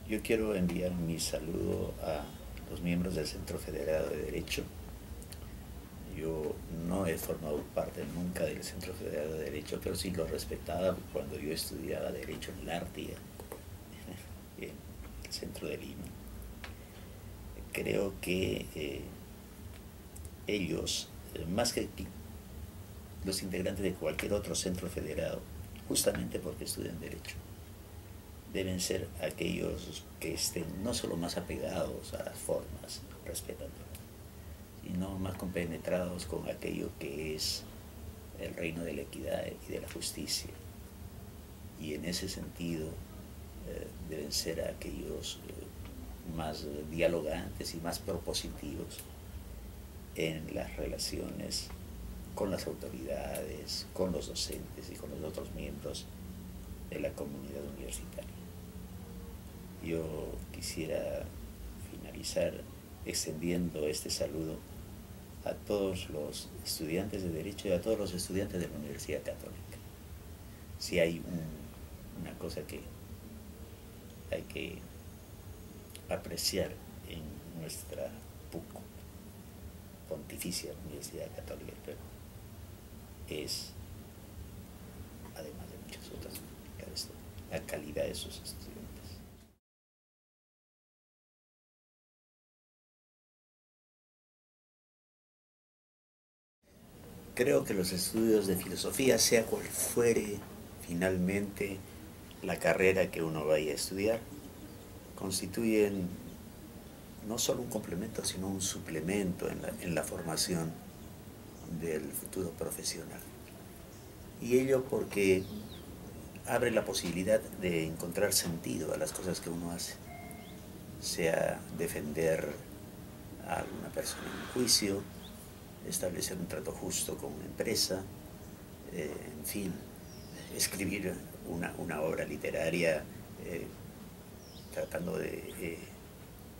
Yo quiero enviar mi saludo a los miembros del Centro Federado de Derecho. Yo no he formado parte nunca del Centro Federado de Derecho, pero sí lo respetaba cuando yo estudiaba Derecho en la Artiga, en el centro de Lima. Creo que ellos, más que los integrantes de cualquier otro centro federado, justamente porque estudian Derecho, deben ser aquellos que estén no solo más apegados a las formas, respetando, sino más compenetrados con aquello que es el reino de la equidad y de la justicia. Y en ese sentido deben ser aquellos más dialogantes y más propositivos en las relaciones con las autoridades, con los docentes y con los otros miembros de la comunidad universitaria. Yo quisiera finalizar extendiendo este saludo a todos los estudiantes de Derecho y a todos los estudiantes de la Universidad Católica. Si hay una cosa que hay que apreciar en nuestra Pontificia Universidad Católica del Perú, es, además de muchas otras, la calidad de sus estudiantes. Creo que los estudios de filosofía, sea cual fuere finalmente la carrera que uno vaya a estudiar, constituyen no solo un complemento, sino un suplemento en la formación del futuro profesional. Y ello porque abre la posibilidad de encontrar sentido a las cosas que uno hace, sea defender a alguna persona en un juicio, establecer un trato justo con una empresa, en fin, escribir una obra literaria tratando de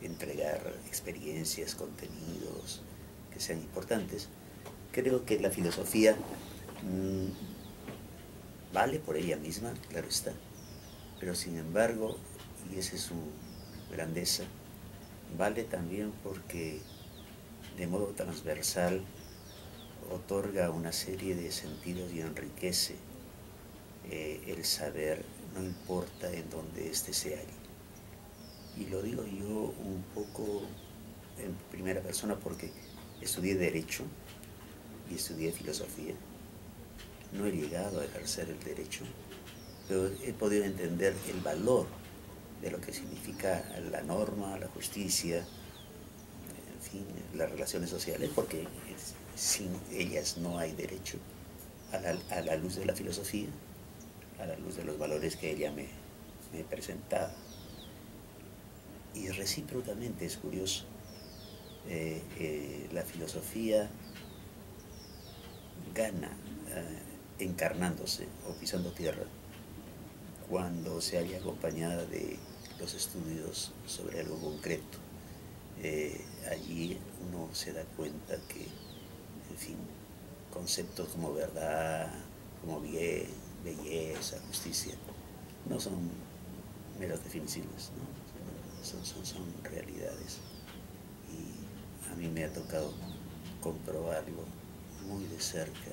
entregar experiencias, contenidos que sean importantes. Creo que la filosofía vale por ella misma, claro está, pero sin embargo, y esa es su grandeza, vale también porque de modo transversal otorga una serie de sentidos y enriquece el saber, no importa en dónde éste se halle. Y lo digo yo un poco en primera persona porque estudié Derecho y estudié Filosofía. No he llegado a ejercer el Derecho, pero he podido entender el valor de lo que significa la norma, la justicia, en fin, las relaciones sociales, porque sin ellas no hay derecho, a la luz de la filosofía, a la luz de los valores que ella me presentaba. Y recíprocamente es curioso, la filosofía gana encarnándose o pisando tierra cuando se halla acompañada de los estudios sobre algo concreto. Allí uno se da cuenta que, en fin, conceptos como verdad, como bien, belleza, justicia, no son meras definiciones, ¿no? Son realidades. Y a mí me ha tocado comprobarlo muy de cerca,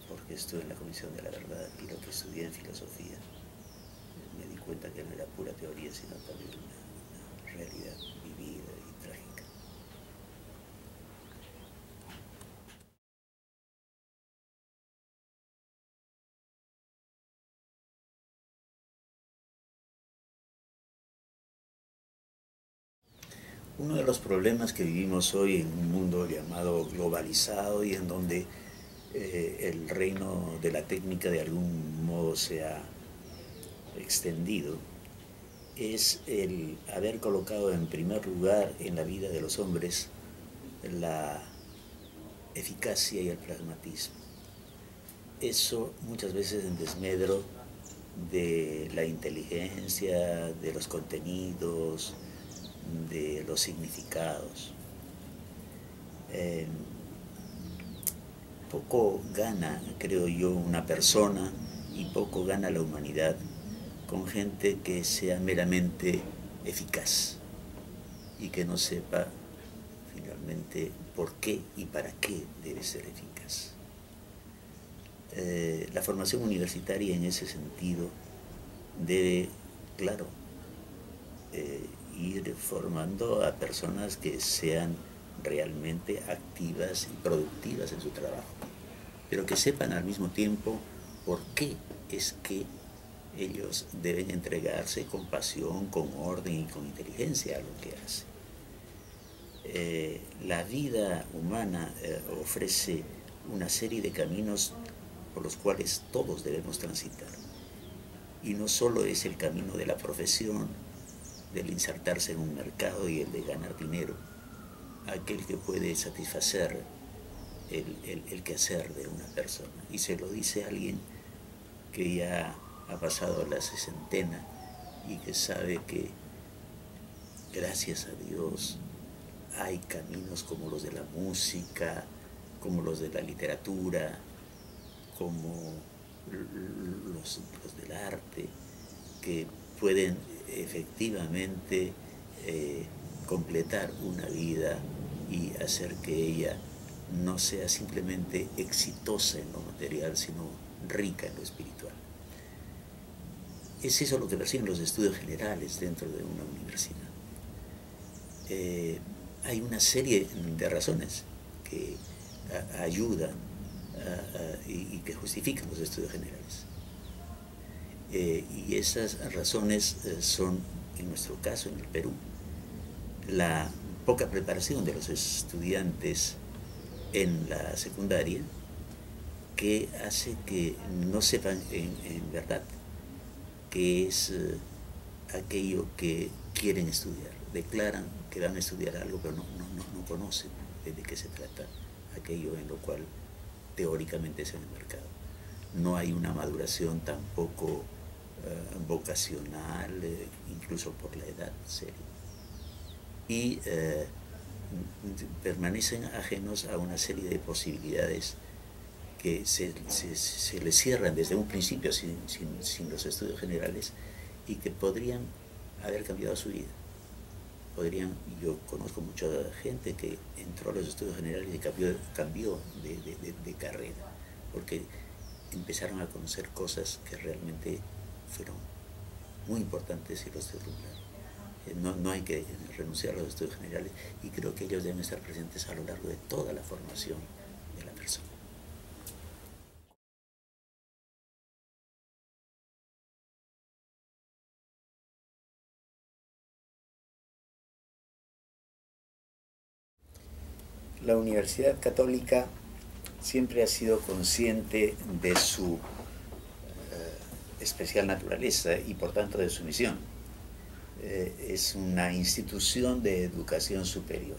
porque estuve en la Comisión de la Verdad y lo que estudié en filosofía, me di cuenta que no era pura teoría, sino también una realidad vivida y trágica. Uno de los problemas que vivimos hoy en un mundo llamado globalizado y en donde el reino de la técnica de algún modo se ha extendido, es el haber colocado en primer lugar en la vida de los hombres la eficacia y el pragmatismo. Eso muchas veces en desmedro de la inteligencia, de los contenidos, de los significados. Poco gana, creo yo, una persona y poco gana la humanidad con gente que sea meramente eficaz y que no sepa finalmente por qué y para qué debe ser eficaz. La formación universitaria en ese sentido debe, claro, ir formando a personas que sean realmente activas y productivas en su trabajo, pero que sepan al mismo tiempo por qué es que ellos deben entregarse con pasión, con orden y con inteligencia a lo que hacen. La vida humana ofrece una serie de caminos por los cuales todos debemos transitar. Y no solo es el camino de la profesión, del insertarse en un mercado y el de ganar dinero, aquel que puede satisfacer el quehacer de una persona. Y se lo dice alguien que ya ha pasado la sesentena y que sabe que, gracias a Dios, hay caminos como los de la música, como los de la literatura, como los del arte, que pueden efectivamente completar una vida y hacer que ella no sea simplemente exitosa en lo material, sino rica en lo espiritual. Es eso lo que persiguen los estudios generales dentro de una universidad. Hay una serie de razones que ayudan y que justifican los estudios generales. Y esas razones son, en nuestro caso, en el Perú, la poca preparación de los estudiantes en la secundaria, que hace que no sepan en verdad qué es aquello que quieren estudiar. Declaran que van a estudiar algo, pero no conocen de qué se trata aquello en lo cual teóricamente es en el mercado. No hay una maduración tampoco vocacional, incluso por la edad seria. Y permanecen ajenos a una serie de posibilidades que se les cierran desde un principio sin los estudios generales y que podrían haber cambiado su vida. Yo conozco mucha gente que entró a los estudios generales y cambió de carrera, porque empezaron a conocer cosas que realmente fueron muy importantes y los derrumbaron. No hay que renunciar a los estudios generales y creo que ellos deben estar presentes a lo largo de toda la formación de la persona. La Universidad Católica siempre ha sido consciente de su especial naturaleza y por tanto de su misión. Es una institución de educación superior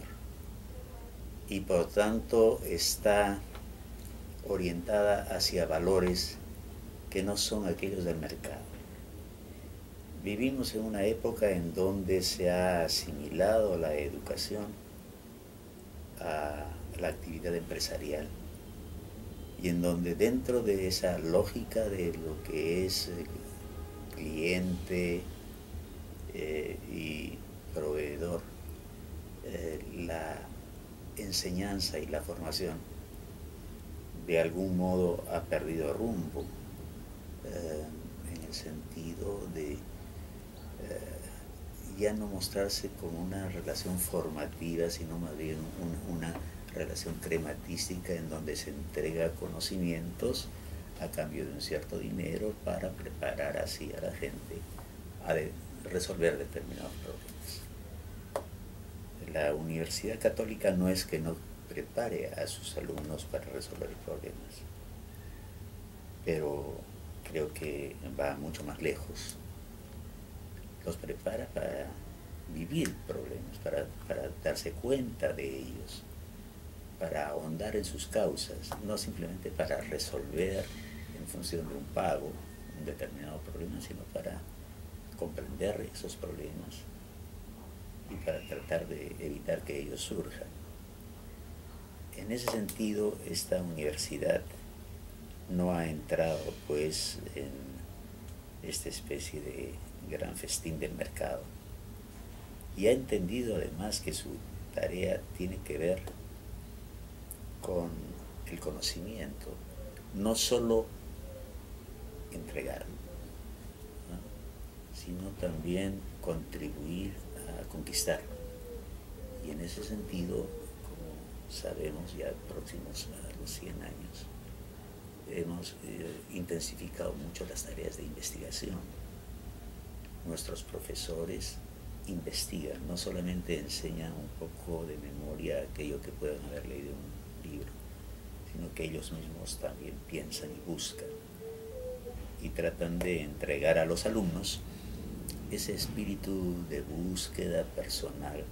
y por tanto está orientada hacia valores que no son aquellos del mercado. Vivimos en una época en donde se ha asimilado la educación a la actividad empresarial y en donde dentro de esa lógica de lo que es cliente y proveedor, la enseñanza y la formación de algún modo ha perdido rumbo en el sentido de ya no mostrarse como una relación formativa, sino más bien una relación crematística en donde se entrega conocimientos a cambio de un cierto dinero para preparar así a la gente a resolver determinados problemas. La Universidad Católica no es que no prepare a sus alumnos para resolver problemas, pero creo que va mucho más lejos. Los prepara para vivir problemas, para darse cuenta de ellos, para ahondar en sus causas, no simplemente para resolver en función de un pago un determinado problema, sino para comprender esos problemas y para tratar de evitar que ellos surjan. En ese sentido, esta universidad no ha entrado pues en esta especie de gran festín del mercado. Y ha entendido además que su tarea tiene que ver con el conocimiento, no solo entregar, ¿no?, sino también contribuir a conquistar. Y en ese sentido, como sabemos, ya próximos a los 100 años, hemos intensificado mucho las tareas de investigación. Nuestros profesores investigan, no solamente enseñan un poco de memoria aquello que puedan haber leído en un libro, sino que ellos mismos también piensan y buscan y tratan de entregar a los alumnos ese espíritu de búsqueda personal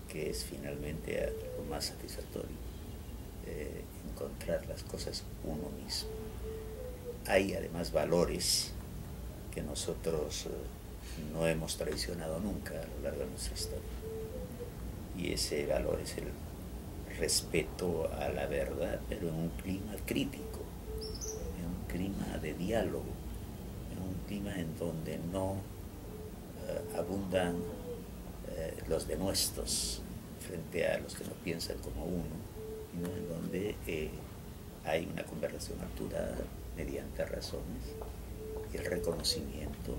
que es finalmente lo más satisfactorio, encontrar las cosas uno mismo. Hay además valores que nosotros no hemos traicionado nunca a lo largo de nuestra historia, y ese valor es el respeto a la verdad, pero en un clima crítico, en un clima de diálogo, en un clima en donde no abundan los denuestos frente a los que no piensan como uno, sino en donde hay una conversación alturada mediante razones y el reconocimiento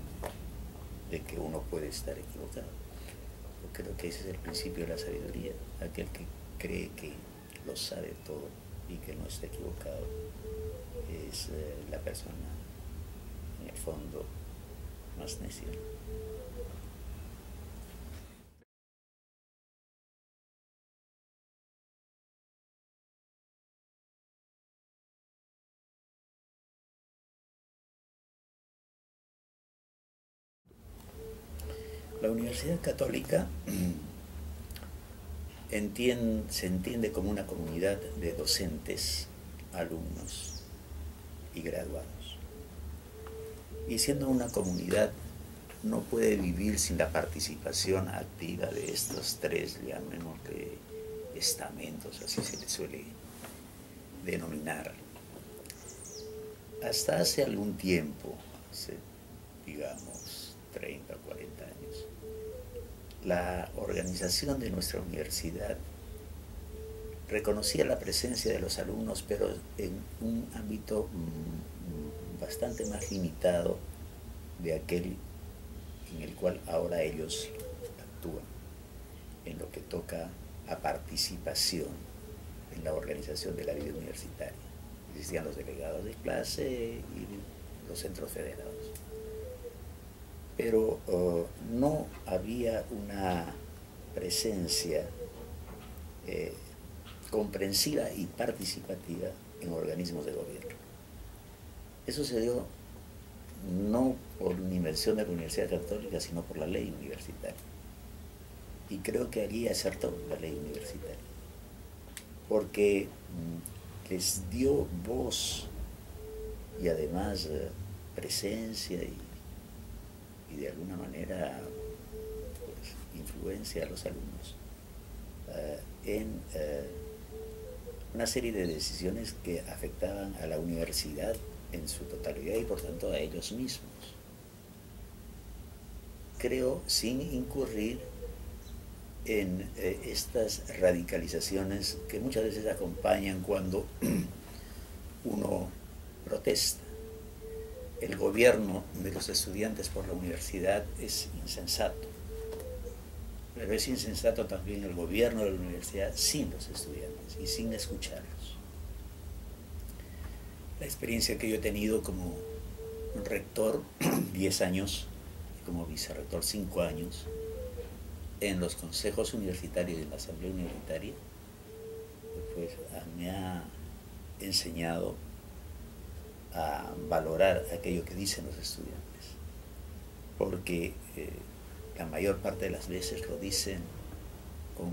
de que uno puede estar equivocado. Yo creo que ese es el principio de la sabiduría. Aquel que cree que lo sabe todo y que no está equivocado es la persona, en el fondo, más necia. La Universidad Católica se entiende como una comunidad de docentes, alumnos y graduados. Y siendo una comunidad, no puede vivir sin la participación activa de estos tres, llamémosle, estamentos, así se les suele denominar. Hasta hace algún tiempo, hace, digamos, 30 o 40 años, la organización de nuestra universidad reconocía la presencia de los alumnos, pero en un ámbito bastante más limitado de aquel en el cual ahora ellos actúan, en lo que toca a participación en la organización de la vida universitaria. Existían los delegados de clase y los centros federados. Pero no había una presencia comprensiva y participativa en organismos de gobierno. Eso se dio no por una invención de la Universidad Católica, sino por la ley universitaria. Y creo que allí acertó la ley universitaria, porque les dio voz y además presencia y de alguna manera pues, influencia a los alumnos en una serie de decisiones que afectaban a la universidad en su totalidad y por tanto a ellos mismos. Creo sin incurrir en estas radicalizaciones que muchas veces acompañan cuando uno protesta. El gobierno de los estudiantes por la universidad es insensato, pero es insensato también el gobierno de la universidad sin los estudiantes y sin escucharlos. La experiencia que yo he tenido como rector 10 años y como vicerrector 5 años en los consejos universitarios y en la asamblea universitaria, pues me ha enseñado a valorar aquello que dicen los estudiantes, porque la mayor parte de las veces lo dicen con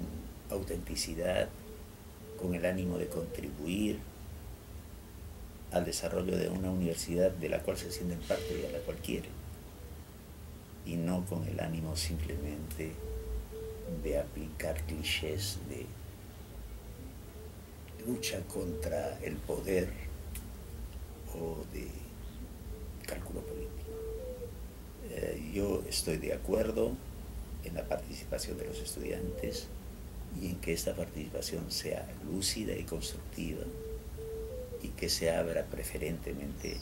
autenticidad, con el ánimo de contribuir al desarrollo de una universidad de la cual se sienten parte y a la cual quieren, y no con el ánimo simplemente de aplicar clichés de lucha contra el poder o de cálculo político. Yo estoy de acuerdo en la participación de los estudiantes y en que esta participación sea lúcida y constructiva y que se abra preferentemente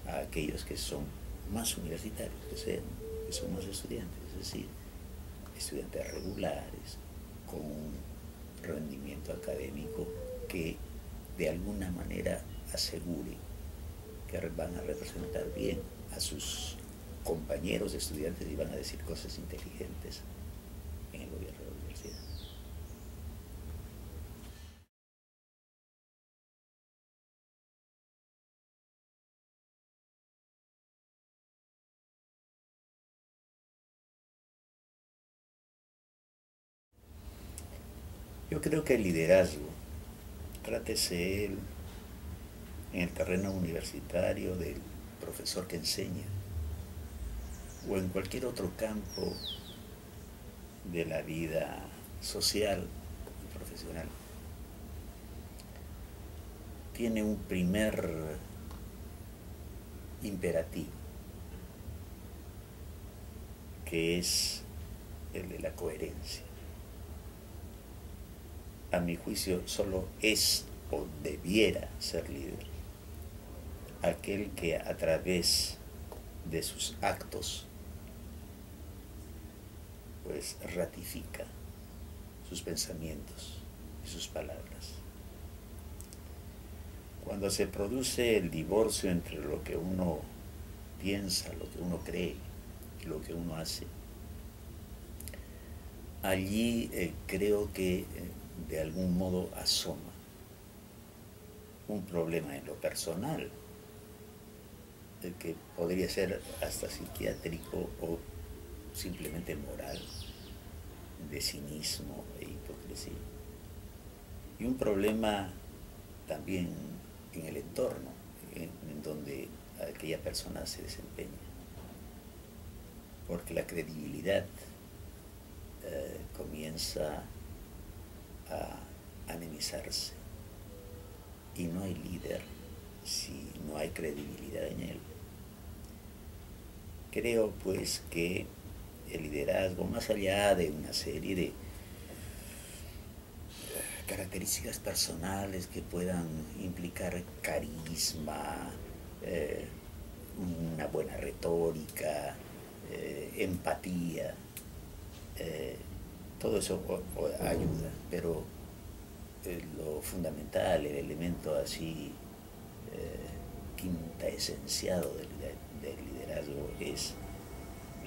a aquellos que son más universitarios, que son más estudiantes, es decir, estudiantes regulares, con un rendimiento académico que de alguna manera asegure que van a representar bien a sus compañeros de estudiantes y van a decir cosas inteligentes en el gobierno de la universidad. Yo creo que el liderazgo, trátese él en el terreno universitario del profesor que enseña o en cualquier otro campo de la vida social y profesional, tiene un primer imperativo, que es el de la coherencia. A mi juicio, solo es o debiera ser líder aquel que a través de sus actos pues ratifica sus pensamientos y sus palabras. Cuando se produce el divorcio entre lo que uno piensa, lo que uno cree y lo que uno hace, allí creo que de algún modo asoma un problema en lo personal, que podría ser hasta psiquiátrico o simplemente moral, de cinismo e hipocresía. Y un problema también en el entorno en donde aquella persona se desempeña. Porque la credibilidad comienza a anemizarse y no hay líder si no hay credibilidad en él. Creo pues que el liderazgo, más allá de una serie de características personales que puedan implicar carisma, una buena retórica, empatía, todo eso ayuda, pero lo fundamental, el elemento así quinta esenciado del liderazgo es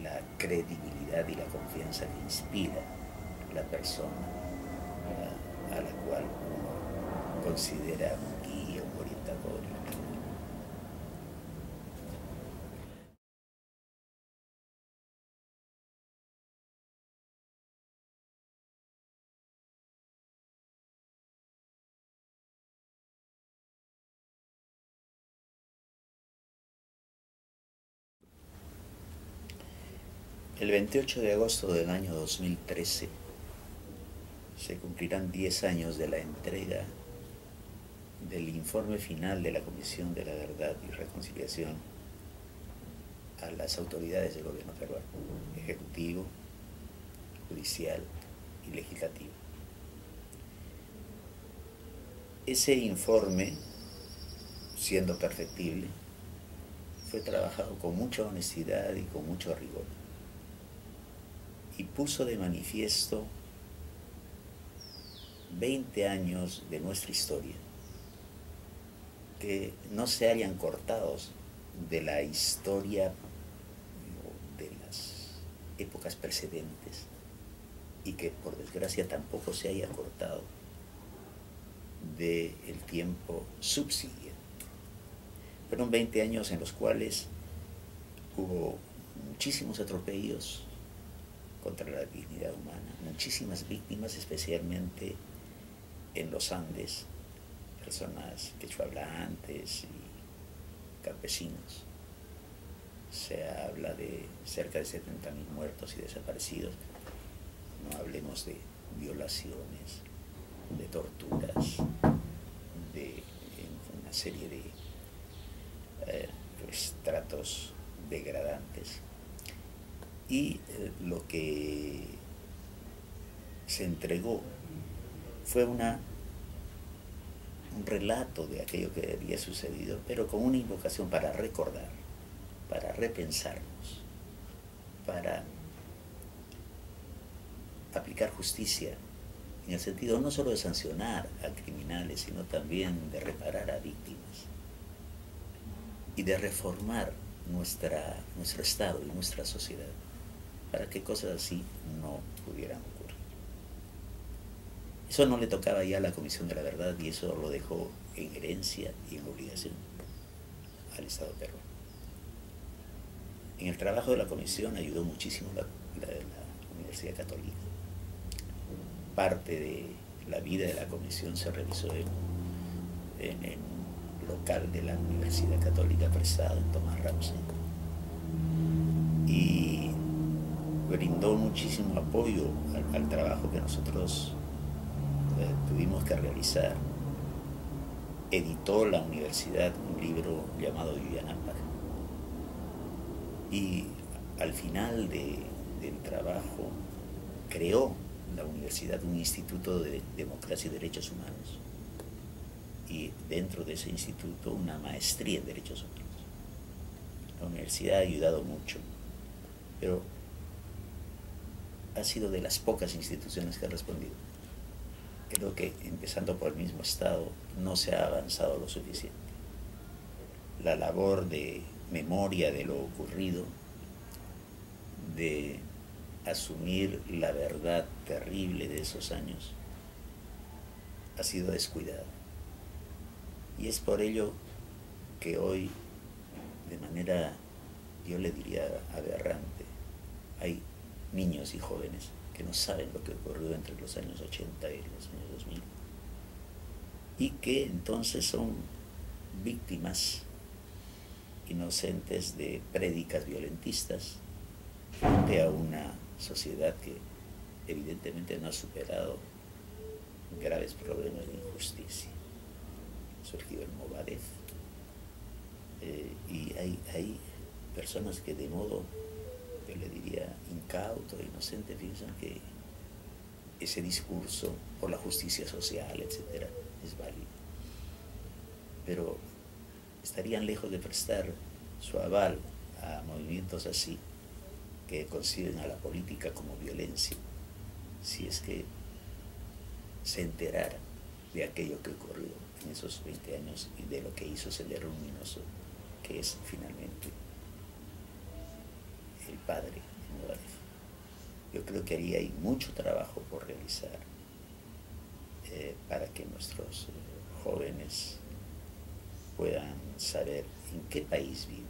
la credibilidad y la confianza que inspira la persona a la cual uno considera un guía, un orientador. El 28 de agosto del año 2013 se cumplirán 10 años de la entrega del informe final de la Comisión de la Verdad y Reconciliación a las autoridades del gobierno peruano, ejecutivo, judicial y legislativo. Ese informe, siendo perfectible, fue trabajado con mucha honestidad y con mucho rigor, y puso de manifiesto 20 años de nuestra historia que no se hayan cortado de la historia de las épocas precedentes y que por desgracia tampoco se haya cortado del tiempo subsiguiente. Fueron 20 años en los cuales hubo muchísimos atropellos contra la dignidad humana, muchísimas víctimas, especialmente en los Andes, personas quechuahablantes y campesinos. Se habla de cerca de 70.000 muertos y desaparecidos. No hablemos de violaciones, de torturas, de una serie de pues, tratos degradantes. Y lo que se entregó fue un relato de aquello que había sucedido, pero con una invocación para recordar, para repensarnos, para aplicar justicia, en el sentido no solo de sancionar a criminales, sino también de reparar a víctimas y de reformar nuestro Estado y nuestra sociedad para que cosas así no pudieran ocurrir. Eso no le tocaba ya a la Comisión de la Verdad, y eso lo dejó en herencia y en obligación al Estado peruano. En el trabajo de la Comisión ayudó muchísimo la Universidad Católica. Parte de la vida de la Comisión se realizó en el local de la Universidad Católica prestado en Tomás Ramos, y brindó muchísimo apoyo al trabajo que nosotros tuvimos que realizar. Editó la universidad un libro llamado Yuyanapa, y al final del trabajo creó la universidad un instituto de democracia y derechos humanos, y dentro de ese instituto una maestría en derechos humanos. La universidad ha ayudado mucho, pero ha sido de las pocas instituciones que ha respondido. Creo que, empezando por el mismo Estado, no se ha avanzado lo suficiente. La labor de memoria de lo ocurrido, de asumir la verdad terrible de esos años, ha sido descuidada. Y es por ello que hoy, de manera, yo le diría, aberrante, hay niños y jóvenes que no saben lo que ocurrió entre los años 80 y los años 2000, y que entonces son víctimas inocentes de prédicas violentistas frente a una sociedad que evidentemente no ha superado graves problemas de injusticia. Ha surgido el Movadef, y hay personas que de modo, yo le diría, incauto, inocente, piensan que ese discurso por la justicia social, etcétera, es válido. Pero estarían lejos de prestar su aval a movimientos así, que conciben a la política como violencia, si es que se enteraran de aquello que ocurrió en esos 20 años y de lo que hizo Sendero Luminoso, que es finalmente el padre de Movadef. Yo creo que ahí hay mucho trabajo por realizar para que nuestros jóvenes puedan saber en qué país viven,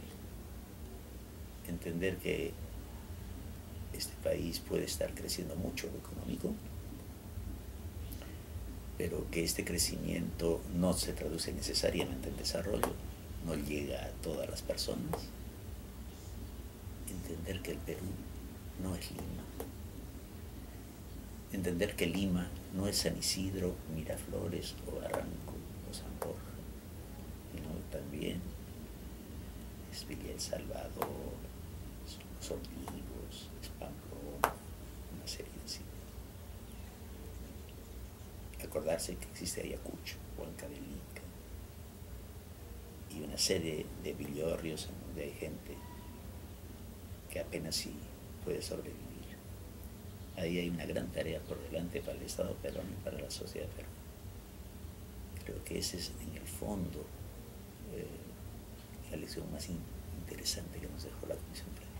entender que este país puede estar creciendo mucho lo económico, pero que este crecimiento no se traduce necesariamente en desarrollo, no llega a todas las personas. Entender que el Perú no es Lima, entender que Lima no es San Isidro, Miraflores o Barranco o San Borja, sino también es Villa El Salvador, son Olivos, es Pamplona, una serie de sitios. Acordarse que existe Ayacucho, Huancavelica y una serie de villorrios en donde hay gente que apenas sí puede sobrevivir. Ahí hay una gran tarea por delante para el Estado peruano y para la sociedad peruana. Creo que ese es, en el fondo, la lección más interesante que nos dejó la Comisión Plena.